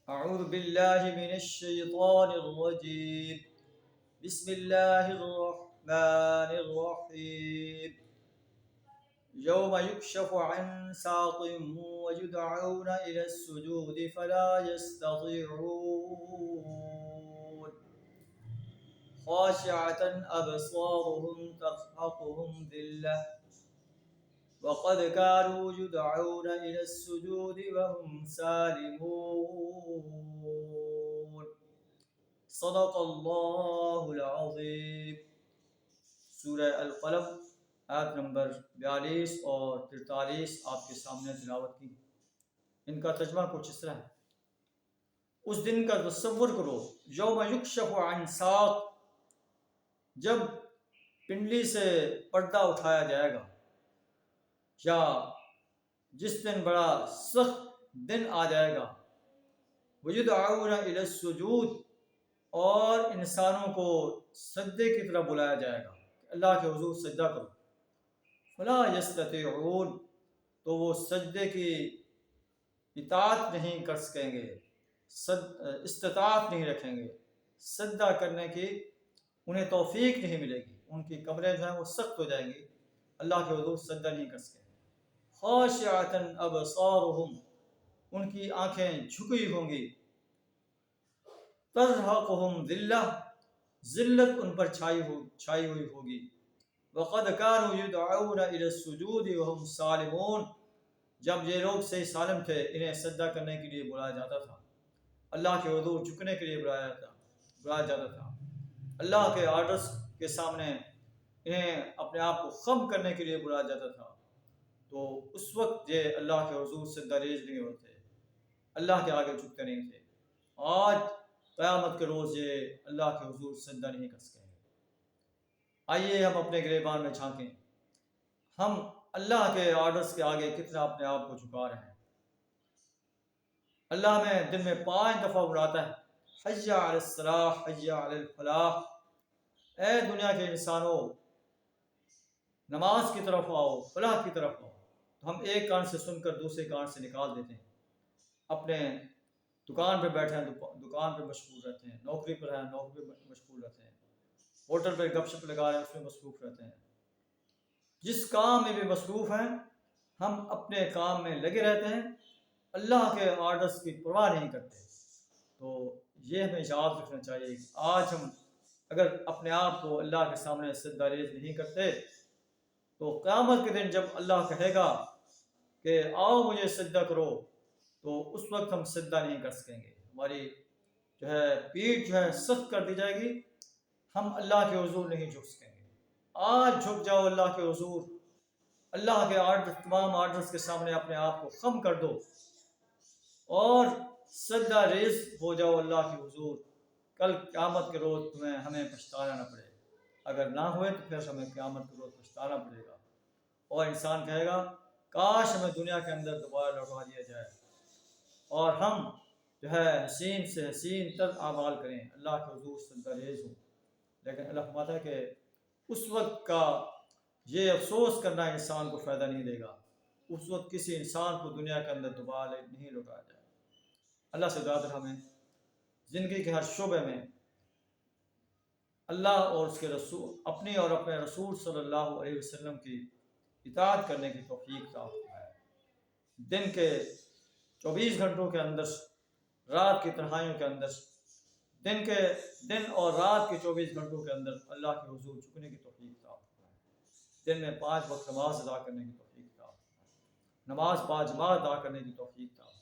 أعوذ بالله من الشيطان الرجيم. بسم الله الرحمن الرحيم. يوم يكشف عن ساق ويدعون إلى السجود فلا يستطيعون. خاشعة أبصارهم ترهقهم ذلة وقد كانوا يدعون إلى السجود وهم سالمون. صدق اللہ العظیم۔ سورہ القلم آیت نمبر 42 اور 43 آپ کے سامنے تلاوت کی۔ ان کا ترجمہ کچھ اس طرح ہے۔ اس دن کا تصور کرو، یوم یکشف عن ساق، جب پنڈلی سے پردہ اٹھایا جائے گا، یا جس دن بڑا سخت دن آ جائے گا۔ وَيُدْعَوْنَ إِلَى السُّجُودِ، اور انسانوں کو سجدے کی طرف بلایا جائے گا کہ اللہ کے حضور سجدہ کرو۔ فلا یستطیعون، تو وہ سجدے کی اطاعت نہیں کر سکیں گے، استطاعت نہیں رکھیں گے، سجدہ کرنے کی انہیں توفیق نہیں ملے گی، ان کی کمریں جو ہیں وہ سخت ہو جائیں گی، اللہ کے حضور سجدہ نہیں کر سکیں گے۔ خاشعۃ ابصارہم، ان کی آنکھیں جھکی ہوں گی۔ ترہقہم ذلہ، ذلت ان پر چھائی ہوئی ہوگی۔ وقد كانوا يدعون الى السجود وهم سالمون، جب یہ لوگ صحیح سالم تھے انہیں سجدہ کرنے کے لیے بلایا جاتا تھا، اللہ کے حضور جھکنے کے لیے بلایا جاتا تھا، اللہ کے آرڈرز کے سامنے انہیں اپنے آپ کو خم کرنے کے لیے بلایا جاتا تھا۔ تو اس وقت یہ اللہ کے حضور سجدہ ریز نہیں ہوتے، اللہ کے آگے جھکتے نہیں تھے۔ آج قیامت کے روز یہ اللہ کے حضور سجدہ نہیں کر سکیں گے۔ آئیے ہم اپنے گریبان میں جھانکیں، ہم اللہ کے آرڈرز کے آگے کتنا اپنے آپ کو جھکا رہے ہیں۔ اللہ میں دن میں 5 دفعہ بلاتا ہے، حی علی الصلاح، حی علی الفلاح، اے دنیا کے انسانوں نماز کی طرف آؤ، فلاح کی طرف آؤ۔ تو ہم ایک کان سے سن کر دوسرے کان سے نکال دیتے ہیں، اپنے دکان پہ بیٹھے ہیں دکان پہ مشغول رہتے ہیں، نوکری پر ہیں نوکری پہ مشغول رہتے ہیں، ہوٹل پہ گپ شپ لگا رہے ہیں اس میں مصروف رہتے ہیں۔ جس کام میں بھی مصروف ہیں ہم اپنے کام میں لگے رہتے ہیں، اللہ کے آرڈرز کی پرواہ نہیں کرتے۔ تو یہ ہمیں یاد رکھنا چاہیے کہ آج ہم اگر اپنے آپ کو اللہ کے سامنے سجدہ ریز نہیں کرتے تو قیامت کے دن جب اللہ کہے گا کہ آؤ مجھے سجدہ کرو، تو اس وقت ہم سجدہ نہیں کر سکیں گے، ہماری جو ہے پیٹھ جو ہے سخت کر دی جائے گی، ہم اللہ کے حضور نہیں جھک سکیں گے۔ آج جھک جاؤ اللہ کے حضور، اللہ کے تمام آرڈرز کے سامنے اپنے آپ کو خم کر دو اور سجدہ ریز ہو جاؤ اللہ کے حضور۔ کل قیامت کے روز ہمیں پچھتانا نہ پڑے، اگر نہ ہوئے تو پھر ہمیں قیامت کے روز پچھتانا پڑے گا، اور انسان کہے گا کاش ہمیں دنیا کے اندر دوبارہ لوٹا دیا جائے اور ہم جو ہے حسین سے حسین تر اعمال کریں، اللہ کے حضور سجدہ ریز ہوں۔ لیکن اللہ فرماتا ہے کہ اس وقت کا یہ افسوس کرنا انسان کو فائدہ نہیں دے گا، اس وقت کسی انسان کو دنیا کے اندر دوبارہ نہیں لوٹایا جائے۔ اللہ سے دعا کر ہمیں زندگی کے ہر شعبے میں اللہ اور اس کے رسول، اپنی اور اپنے رسول صلی اللہ علیہ وسلم کی اطاعت کرنے کی توفیق عطا فرمائے۔ دن کے 24 گھنٹوں کے اندر، رات کی تنہائیوں کے اندر، دن اور رات کے 24 گھنٹوں کے اندر اللہ کے حضور جھکنے کی توفیق عطا فرمائے۔ دن میں 5 وقت نماز ادا کرنے کی توفیق عطا فرمائے، نماز باجماعت ادا کرنے کی توفیق عطا فرمائے۔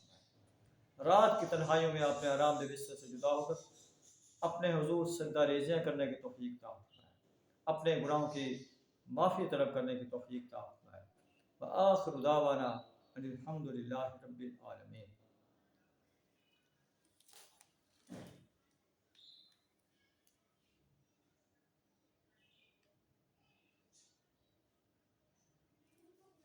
رات کی تنہائیوں میں اپنے آرام دہ بستر سے جدا ہو کر اپنے حضور سجدہ ریزیاں کرنے کی توفیق عطا فرمائے، اپنے گناہوں کی معافی طلب کرنے کی توفیق عطا فرمائے۔ وآخر دعوانا ان الحمد للہ رب العالمین۔